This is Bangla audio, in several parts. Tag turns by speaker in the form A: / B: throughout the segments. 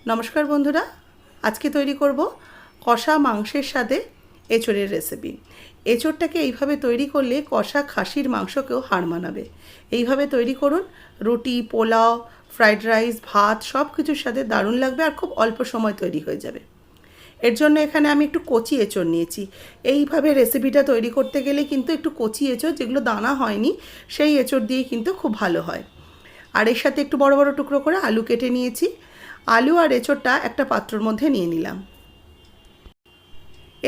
A: নমস্কার বন্ধুরা, আজকে তৈরি করব কষা মাংসের সাথে এঁচোড়ের রেসিপি। এঁচোড়টাকে এইভাবে তৈরি করলে কষা খাসির মাংসকেও হার মানাবে। এইভাবে তৈরি করুন, রুটি, পোলাও, ফ্রাইড রাইস, ভাত সব কিছুর সাথে দারুণ লাগবে আর খুব অল্প সময় তৈরি হয়ে যাবে। এর জন্য এখানে আমি একটু কচি এঁচোড় নিয়েছি। এইভাবে রেসিপিটা তৈরি করতে গেলে কিন্তু একটু কচি এঁচোড়, যেগুলো দানা হয়নি, সেই এঁচোড় দিয়ে কিন্তু খুব ভালো হয়। আর এর সাথে একটু বড় বড় টুকরো করে আলু কেটে নিয়েছি। আলু আর এঁচোড়টা একটা পাত্রের মধ্যে নিয়ে নিলাম।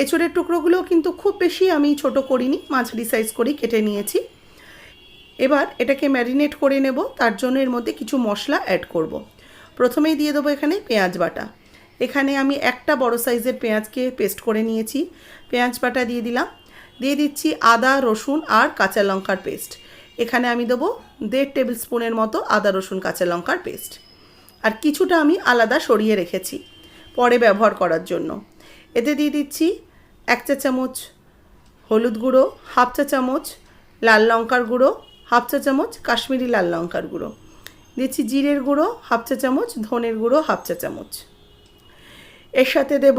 A: এঁচোড়ের টুকরোগুলো কিন্তু খুব বেশি আমি ছোট করিনি, মাঝারি সাইজ করেই কেটে নিয়েছি। এবার এটাকে ম্যারিনেট করে নেব। তার জন্য এর মধ্যে কিছু মশলা অ্যাড করব। প্রথমেই দিয়ে দেবো এখানে পেঁয়াজ বাটা। এখানে আমি একটা বড় সাইজের পেঁয়াজকে পেস্ট করে নিয়েছি। পেঁয়াজ বাটা দিয়ে দিলাম। দিয়ে দিচ্ছি আদা, রসুন আর কাঁচা লঙ্কার পেস্ট। এখানে আমি দেবো 1.5 টেবিল স্পুনের মতো আদা, রসুন, কাঁচা লঙ্কার পেস্ট। আর কিছুটা আমি আলাদা সরিয়ে রেখেছি পরে ব্যবহার করার জন্য। এতে দিয়ে দিচ্ছি 1 চা চামচ হলুদ গুঁড়ো, 1/2 চা চামচ লাল লঙ্কার গুঁড়ো, 1/2 চা চামচ কাশ্মীরি লাল লঙ্কার গুঁড়ো। দিচ্ছি জিরের গুঁড়ো 1/2 চা চামচ, ধনের গুঁড়ো 1/2 চা চামচ। এর সাথে দেব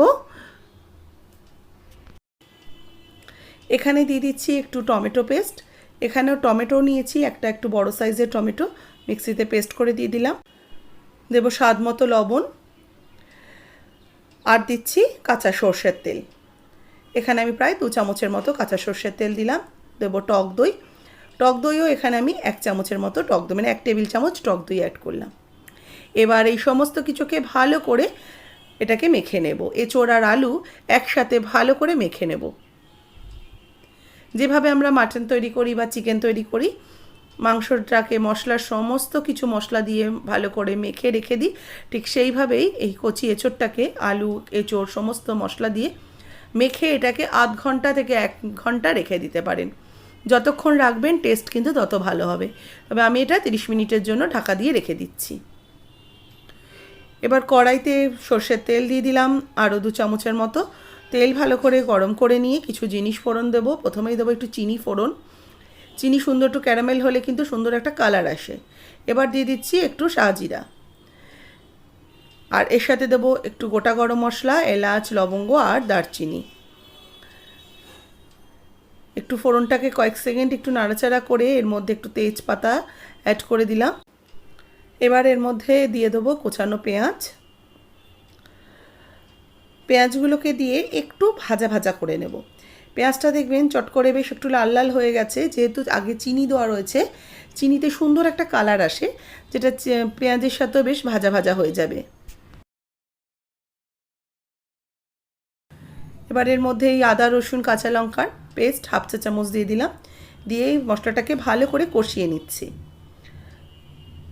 A: এখানে দিয়ে দিচ্ছি একটু টমেটো পেস্ট। এখানেও টমেটো নিয়েছি, একটা একটু বড় সাইজের টমেটো মিক্সিতে পেস্ট করে দিয়ে দিলাম। দেব স্বাদ মতো লবণ আর দিচ্ছি কাঁচা সর্ষের তেল। এখানে আমি প্রায় 2 চামচের মতো কাঁচা সর্ষের তেল দিলাম। দেব টক দই। টক দইও এখানে আমি 1 চামচের মতো টক দই, মানে 1 টেবিল চামচ টক দই অ্যাড করলাম। এবার এই সমস্ত কিছুকে ভালো করে এটাকে মেখে নেব। এঁচোড় আর আলু একসাথে ভালো করে মেখে নেব। যেভাবে আমরা মাটন তৈরি করি বা চিকেন তৈরি করি, মাংসটাকে মশলার সমস্ত কিছু মশলা দিয়ে ভালো করে মেখে রেখে দিই, ঠিক সেইভাবেই এই কচি এঁচোড়টাকে আলু, এঁচোড় সমস্ত মশলা দিয়ে মেখে এটাকে আধ ঘন্টা থেকে 1 ঘন্টা রেখে দিতে পারেন। যতক্ষণ রাখবেন টেস্ট কিন্তু তত ভালো হবে। তবে আমি এটা 30 মিনিটের জন্য ঢাকা দিয়ে রেখে দিচ্ছি। এবার কড়াইতে সর্ষের তেল দিয়ে দিলাম আরও 2 চামচের মতো। তেল ভালো করে গরম করে নিয়ে কিছু জিনিস ফোড়ন দেবো। প্রথমেই দেবো একটু চিনি ফোড়ন। চিনি সুন্দর একটু ক্যারামেল হলে কিন্তু সুন্দর একটা কালার আসে। এবার দিয়ে দিচ্ছি একটু শাহজিরা। আর এর সাথে দেবো একটু গোটা গরম মশলা, এলাচ, লবঙ্গ আর দারচিনি। একটু ফোড়নটাকে কয়েক সেকেন্ড একটু নাড়াচাড়া করে এর মধ্যে একটু তেজপাতা অ্যাড করে দিলাম। এবার এর মধ্যে দিয়ে দেবো কোচানো পেঁয়াজ। পেঁয়াজগুলোকে দিয়ে একটু ভাজা ভাজা করে নেব। পেঁয়াজটা দেখবেন চট করে বেশ একটু লাল লাল হয়ে গেছে, যেহেতু আগে চিনি দেওয়া রয়েছে। চিনিতে সুন্দর একটা কালার আসে, যেটা পেঁয়াজের সাথেও বেশ ভাজা ভাজা হয়ে যাবে। এবার এর মধ্যে এই আদা, রসুন, কাঁচা লঙ্কার পেস্ট 1/2 চা চামচ দিয়ে দিলাম। দিয়ে এই মশলাটাকে ভালো করে কষিয়ে নিচ্ছি।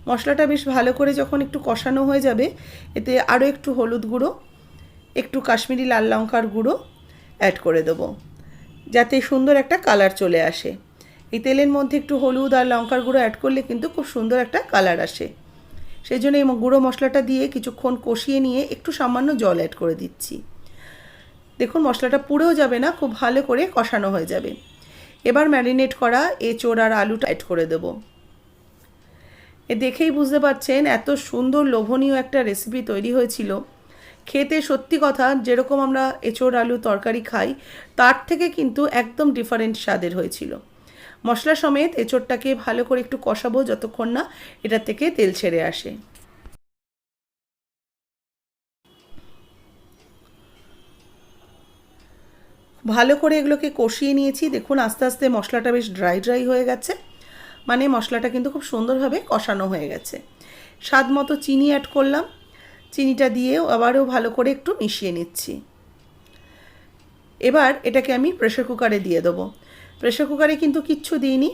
A: মশলাটা বেশ ভালো করে যখন একটু কষানো হয়ে যাবে, এতে আরও একটু হলুদ গুঁড়ো, একটু কাশ্মীরি লাল লঙ্কার গুঁড়ো অ্যাড করে দেবো, যাতে সুন্দর একটা কালার চলে আসে। এই তেলের মধ্যে একটু হলুদ আর লঙ্কার গুঁড়ো অ্যাড করলে কিন্তু খুব সুন্দর একটা কালার আসে। সেই জন্য এই গুঁড়ো মশলাটা দিয়ে কিছুক্ষণ কষিয়ে নিয়ে একটু সামান্য জল অ্যাড করে দিচ্ছি। দেখুন মশলাটা পুড়েও যাবে না, খুব ভালো করে কষানো হয়ে যাবে। এবার ম্যারিনেট করা এঁচোড় আর আলুটা অ্যাড করে দেবো। এ দেখেই বুঝতে পারছেন এত সুন্দর লোভনীয় একটা রেসিপি তৈরি হয়েছিল। খেতে সত্যি কথা যেরকম আমরা এঁচোড় আলু তরকারি খাই, তার থেকে কিন্তু একদম ডিফারেন্ট স্বাদের হয়েছিল। মশলা সমেত এঁচোড়টাকে ভালো করে একটু কষাবো যতক্ষণ না এটা থেকে তেল ছেড়ে আসে। ভালো করে এগুলোকে কষিয়ে নিয়েছি। দেখুন আস্তে আস্তে মশলাটা বেশ ড্রাই ড্রাই হয়ে গেছে, মানে মশলাটা কিন্তু খুব সুন্দরভাবে কষানো হয়ে গেছে। স্বাদ মতো চিনি অ্যাড করলাম। চিনিটা দিয়েও আবারও ভালো করে একটু মিশিয়ে নিচ্ছি। এবার এটাকে আমি প্রেসার কুকারে দিয়ে দেবো। প্রেসার কুকারে কিন্তু কিচ্ছু দিইনি,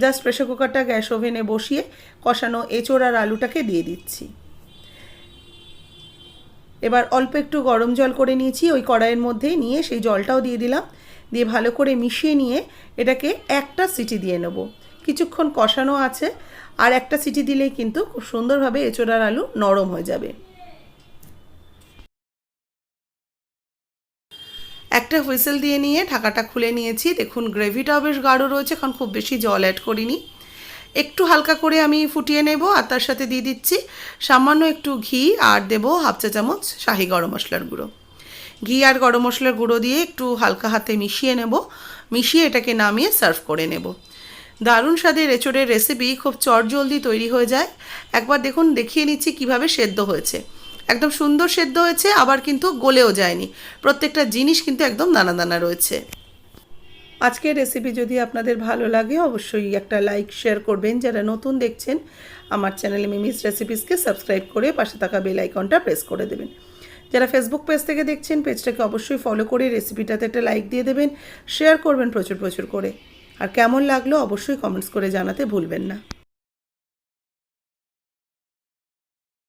A: জাস্ট প্রেসার কুকারটা গ্যাস ওভেনে বসিয়ে কষানো এঁচোড় আর আলুটাকে দিয়ে দিচ্ছি। এবার অল্প একটু গরম জল করে নিয়েছি, ওই কড়াইয়ের মধ্যেই নিয়ে সেই জলটাও দিয়ে দিলাম। দিয়ে ভালো করে মিশিয়ে নিয়ে এটাকে একটা সিটি দিয়ে নেব। কিছুক্ষণ কষানো আছে, আর একটা সিটি দিলেই কিন্তু খুব সুন্দরভাবে এঁচোড় আর আলু নরম হয়ে যাবে। একটা হুইসেল দিয়ে নিয়ে ঢাকাটা খুলে নিয়েছি। দেখুন গ্রেভিটাও বেশ গাঢ় রয়েছে, কারণ খুব বেশি জল অ্যাড করিনি। একটু হালকা করে আমি ফুটিয়ে নেব আর তার সাথে দিয়ে দিচ্ছি সামান্য একটু ঘি আর দেব হাফ চা চামচ শাহি গরম মশলার গুঁড়ো। ঘি আর গরম মশলার গুঁড়ো দিয়ে একটু হালকা হাতে মিশিয়ে নেব, মিশিয়ে এটাকে নামিয়ে সার্ভ করে নেব। দারুণ স্বাদের এঁচোড়ের রেসিপি খুব চটজলদি তৈরি হয়ে যায়। একবার দেখুন, দেখিয়ে নিচ্ছি কিভাবে সেদ্ধ হয়েছে। একদম সুন্দর সেদ্ধ হয়েছে, আবার কিন্তু গলেও যায়নি। প্রত্যেকটা জিনিস কিন্তু একদম দানা দানা রয়েছে। আজকের রেসিপি যদি আপনাদের ভালো লাগে অবশ্যই একটা লাইক শেয়ার করবেন। যারা নতুন দেখছেন আমার চ্যানেলে মিমিস রেসিপিসকে সাবস্ক্রাইব করে পাশে থাকা বেল আইকনটা প্রেস করে দেবেন। যারা ফেসবুক পেজ থেকে দেখছেন পেজটাকে অবশ্যই ফলো করে রেসিপিটাতে একটা লাইক দিয়ে দেবেন, শেয়ার করবেন প্রচুর প্রচুর করে। আর কেমন লাগলো অবশ্যই কমেন্টস করে জানাতে ভুলবেন না।